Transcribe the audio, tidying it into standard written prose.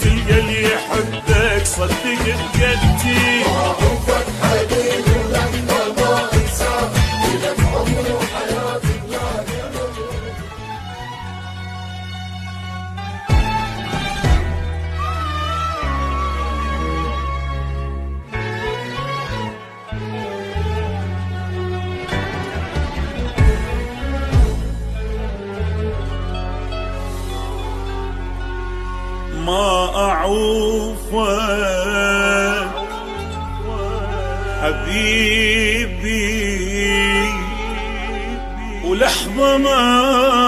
تلقى اللي يحبك صدق بجدي. معروفك حبيبي ولما ما انساك لك عمري وحياتي بلاقي. ما أعوفك حبيبي ولحظة ما